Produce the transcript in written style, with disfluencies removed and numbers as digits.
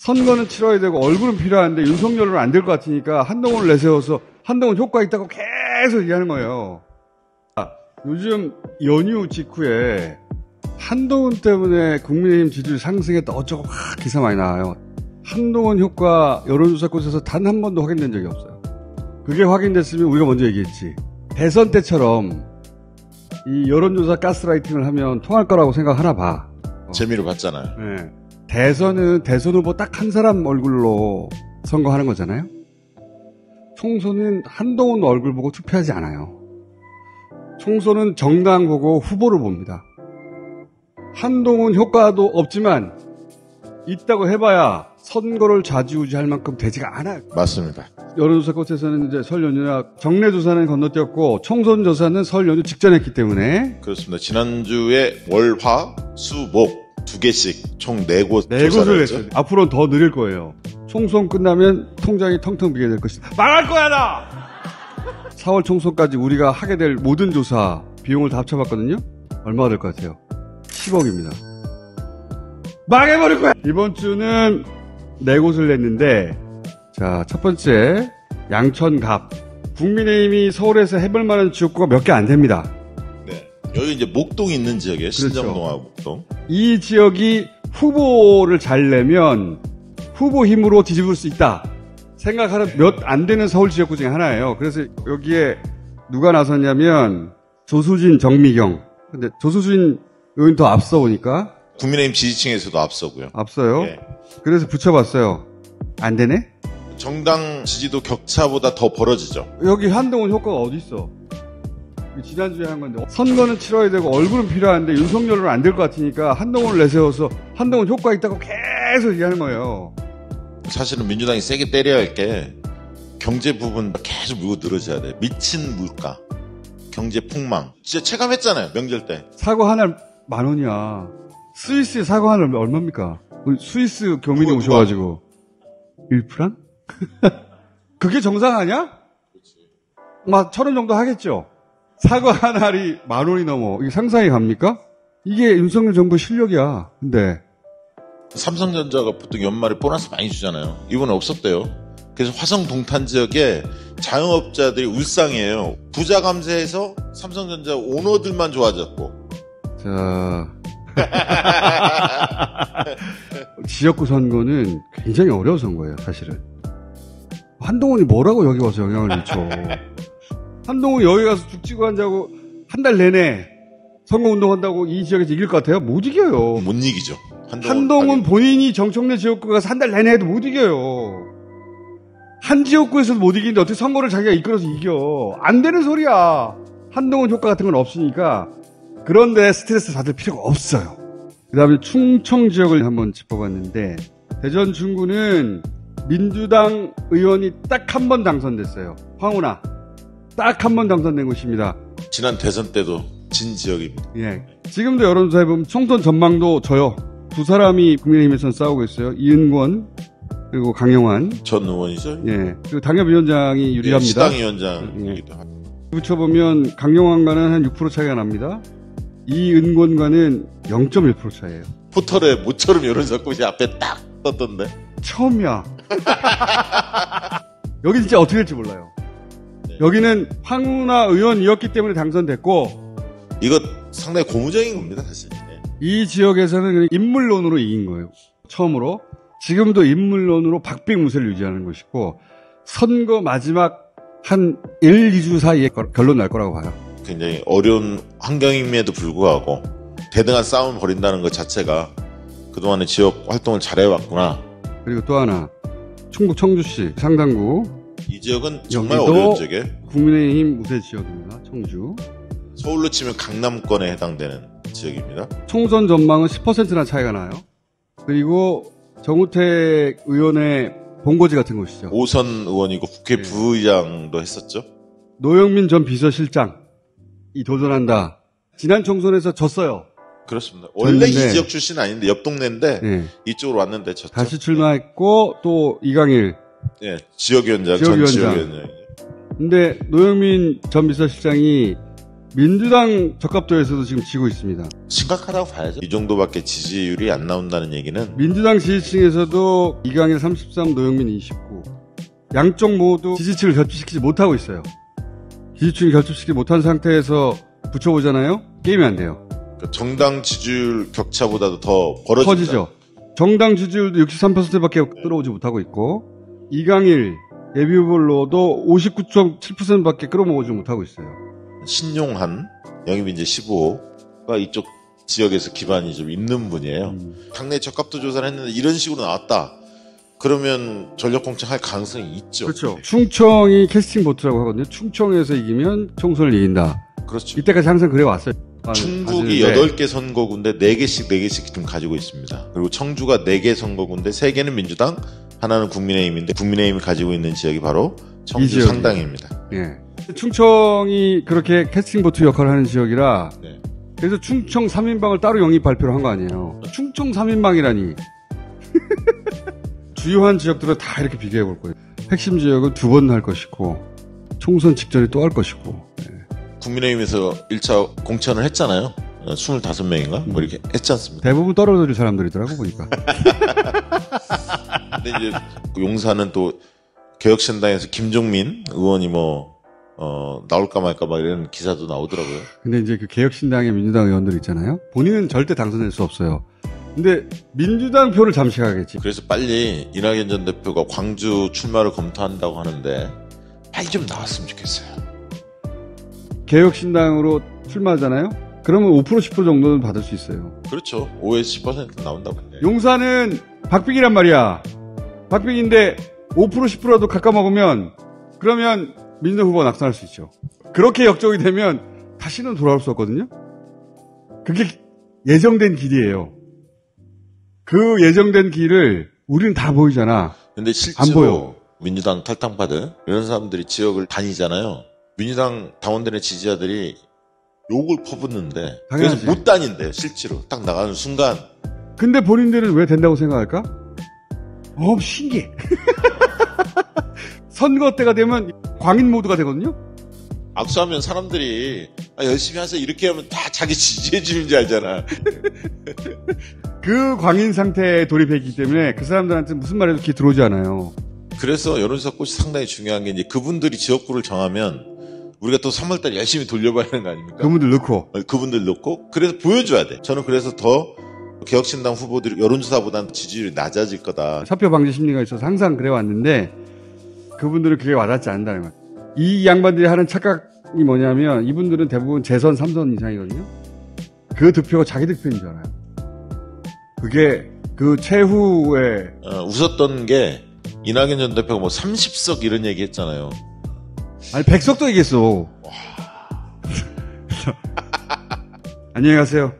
선거는 치러야 되고 얼굴은 필요한데 윤석열은 안 될 것 같으니까 한동훈을 내세워서 한동훈 효과 있다고 계속 얘기하는 거예요. 요즘 연휴 직후에 한동훈 때문에 국민의힘 지지율 상승했다 어쩌고 막 기사 많이 나와요. 한동훈 효과 여론조사 곳에서 단 한 번도 확인된 적이 없어요. 그게 확인됐으면 우리가 먼저 얘기했지. 대선 때처럼 이 여론조사 가스라이팅을 하면 통할 거라고 생각하나 봐. 재미로 봤잖아요. 네. 대선은 대선 후보 딱 한 사람 얼굴로 선거하는 거잖아요. 총선은 한동훈 얼굴 보고 투표하지 않아요. 총선은 정당 보고 후보를 봅니다. 한동훈 효과도 없지만 있다고 해봐야 선거를 좌지우지할 만큼 되지가 않아요. 맞습니다. 여론조사 곳에서는 이제 설 연휴나 정례조사는 건너뛰었고 총선 조사는 설 연휴 직전에 했기 때문에 그렇습니다. 지난주에 월, 화, 수, 목 두 개씩 총 4곳 조사를 했어요. 앞으로는 더 느릴 거예요. 총선 끝나면 통장이 텅텅 비게 될 것이다. 망할 거야 나! 4월 총선까지 우리가 하게 될 모든 조사 비용을 다 합쳐봤거든요. 얼마가 될 것 같아요? 10억입니다. 망해버릴 거야! 이번 주는 4곳을 냈는데 자, 첫 번째 양천갑. 국민의힘이 서울에서 해볼 만한 지역구가 몇 개 안 됩니다. 네. 여기 이제 목동이 있는 지역이에요. 그렇죠. 신정동하고 목동. 이 지역이 후보를 잘 내면 후보 힘으로 뒤집을 수 있다 생각하는 몇 안 되는 서울 지역구 중에 하나예요. 그래서 여기에 누가 나섰냐면 조수진, 정미경. 근데 조수진 의원 더 앞서 오니까 국민의힘 지지층에서도 앞서고요. 앞서요. 예. 그래서 붙여봤어요. 안 되네? 정당 지지도 격차보다 더 벌어지죠. 여기 한동훈 효과가 어디 있어? 지난주에 한 건데 선거는 치러야 되고 얼굴은 필요한데 윤석열은 안 될 것 같으니까 한동훈을 내세워서 한동훈 효과 있다고 계속 얘기하는 거예요. 사실은 민주당이 세게 때려야 할 게 경제 부분 계속 밀고 늘어져야 돼. 미친 물가, 경제 폭망. 진짜 체감했잖아요. 명절 때. 사과 하나 10,000원이야. 스위스에 사과 하나 얼마입니까? 스위스 교민이 오셔가지고 1프랑? 그게 정상 아니야? 막 1,000원 정도 하겠죠. 사과 한 알이 10,000원이 넘어. 이게 상상이 갑니까? 이게 윤석열 정부 실력이야. 근데 삼성전자가 보통 연말에 보너스 많이 주잖아요. 이번에 없었대요. 그래서 화성 동탄 지역에 자영업자들이 울상이에요. 부자 감세해서 삼성전자 오너들만 좋아졌고. 자 지역구 선거는 굉장히 어려운 선거예요. 사실은 한동훈이 뭐라고 여기 와서 영향을 미쳐. 한동훈이 여기 가서 죽지고 앉자고 한 달 내내 선거운동한다고 이 지역에서 이길 것 같아요? 못 이겨요. 못 이기죠. 한동훈 본인이 정청래 지역구 가서 한 달 내내 해도 못 이겨요. 한 지역구에서도 못 이기는데 어떻게 선거를 자기가 이끌어서 이겨. 안 되는 소리야. 한동훈 효과 같은 건 없으니까. 그런데 스트레스 받을 필요가 없어요. 그 다음에 충청 지역을 한번 짚어봤는데 대전 중구는 민주당 의원이 딱 한 번 당선됐어요. 황운하. 딱 한 번 당선된 곳입니다. 지난 대선 때도 진 지역입니다. 예. 지금도 여론조사에 보면 총선 전망도 져요. 두 사람이 국민의힘에서는 싸우고 있어요. 이은권 그리고 강영환 전 의원이죠. 예. 그리고 당협위원장이 유리합니다. 시당위원장이기도 하고. 붙여보면 강영환과는 한 6% 차이가 납니다. 이은권과는 0.1% 차이예요. 포털에 모처럼 여론조사 꽃이 앞에 딱 떴던데. 처음이야. 여기 진짜 어떻게 될지 몰라요. 네. 여기는 황운하 의원이었기 때문에 당선됐고 이거 상당히 고무적인 겁니다. 사실. 네. 이 지역에서는 인물론으로 이긴 거예요. 처음으로. 지금도 인물론으로 박빙무쇠를 유지하는 것이고 선거 마지막 한 1, 2주 사이에 결론 날 거라고 봐요. 굉장히 어려운 환경임에도 불구하고 대등한 싸움을 벌인다는 것 자체가 그동안의 지역 활동을 잘해왔구나. 그리고 또 하나 충북 청주시 상당구. 이 지역은 정말 어려운 지역에 국민의힘 우세 지역입니다. 청주. 서울로 치면 강남권에 해당되는 지역입니다. 총선 전망은 10%나 차이가 나요. 그리고 정우택 의원의 본거지 같은 곳이죠. 오선 의원이고 국회 네. 부의장도 했었죠. 노영민 전 비서실장이 도전한다. 지난 총선에서 졌어요. 그렇습니다. 원래 이 지역 출신 아닌데 옆 동네인데 네. 이쪽으로 왔는데 졌죠. 다시 출마했고 또 이강일 네, 지역위원장 전 지역위원장. 근데 노영민 전 비서실장이 민주당 적합도에서도 지금 지고 있습니다. 심각하다고 봐야죠. 이 정도밖에 지지율이 안 나온다는 얘기는. 민주당 지지층에서도 이강일 33, 노영민 29. 양쪽 모두 지지층을 결집시키지 못하고 있어요. 지지층을 결집시키지 못한 상태에서 붙여보잖아요? 게임이 안 돼요. 정당 지지율 격차보다도 더 벌어집니다. 커지죠. 정당 지지율도 63%밖에 끌어오지 못하고 있고, 이강일 예비후보로도 59.7%밖에 끌어모으지 못하고 있어요. 신용한, 영입인재 15가 이쪽 지역에서 기반이 좀 있는 분이에요. 당내 적합도 조사를 했는데 이런 식으로 나왔다. 그러면 전력 공천할 가능성이 있죠. 그렇죠. 충청이 캐스팅 보트라고 하거든요. 충청에서 이기면 총선을 이긴다. 그렇죠. 이때까지 항상 그래 왔어요. 충북이 8개 선거군데 4개씩 좀 가지고 있습니다. 그리고 청주가 4개 선거군데 3개는 민주당, 하나는 국민의힘인데 국민의힘이 가지고 있는 지역이 바로 청주 상당입니다. 예. 충청이 그렇게 캐스팅 보트 역할을 하는 지역이라 네. 그래서 충청 3인방을 따로 영입 발표를 한 거 아니에요. 충청 3인방이라니. 주요한 지역들은 다 이렇게 비교해 볼 거예요. 핵심 지역은 2번 할 것이고 총선 직전에 또 할 것이고. 예. 국민의힘에서 1차 공천을 했잖아요. 25명인가? 뭐 이렇게 했지 않습니까? 대부분 떨어질 사람들이더라고 보니까. 근데 이제 용산은 또 개혁신당에서 김종민 의원이 나올까 말까 막 이런 기사도 나오더라고요. 근데 이제 그 개혁신당의 민주당 의원들 있잖아요. 본인은 절대 당선될 수 없어요. 근데 민주당 표를 잠시 가겠지. 그래서 빨리 이낙연 전 대표가 광주 출마를 검토한다고 하는데 빨리 좀 나왔으면 좋겠어요. 개혁신당으로 출마하잖아요. 그러면 5% 10% 정도는 받을 수 있어요. 그렇죠. 5에서 10% 나온다고. 용산은 박빙이란 말이야. 박빙인데 5% 10%라도 깎아먹으면 그러면 민주당 후보가 낙선할 수 있죠. 그렇게 역적이 되면 다시는 돌아올 수 없거든요. 그게 예정된 길이에요. 그 예정된 길을 우리는 다 보이잖아. 근데 실제로 안 보여. 민주당 탈당파들 이런 사람들이 지역을 다니잖아요. 민주당 당원들의 지지자들이 욕을 퍼붓는데 당연하지. 그래서 못 다닌대요. 실제로 딱 나가는 순간. 근데 본인들은 왜 된다고 생각할까? 신기해. 선거 때가 되면 광인 모드가 되거든요. 악수하면 사람들이 열심히 하세요 이렇게 하면 다 자기 지지해 주는 줄 알잖아. 그 광인 상태에 돌입했기 때문에 그 사람들한테 무슨 말해도 귀 들어오지 않아요. 그래서 여론조사 꽃이 상당히 중요한 게 이제 그분들이 지역구를 정하면 우리가 또 3월달 열심히 돌려봐야 하는 거 아닙니까? 그분들 넣고 그래서 보여줘야 돼. 저는 그래서 더 개혁신당 후보들이 여론조사보다는 지지율이 낮아질 거다. 사표 방지 심리가 있어서 항상 그래 왔는데 그분들은 그게 와닿지 않는다는 거예요. 이 양반들이 하는 착각이 뭐냐면 이분들은 대부분 재선 3선 이상이거든요. 그 득표가 자기 득표인 줄 알아요. 그게 그 최후에 웃었던 게 이낙연 전 대표가 30석 이런 얘기 했잖아요. 아니 100석도 얘기했어. 안녕히 가세요.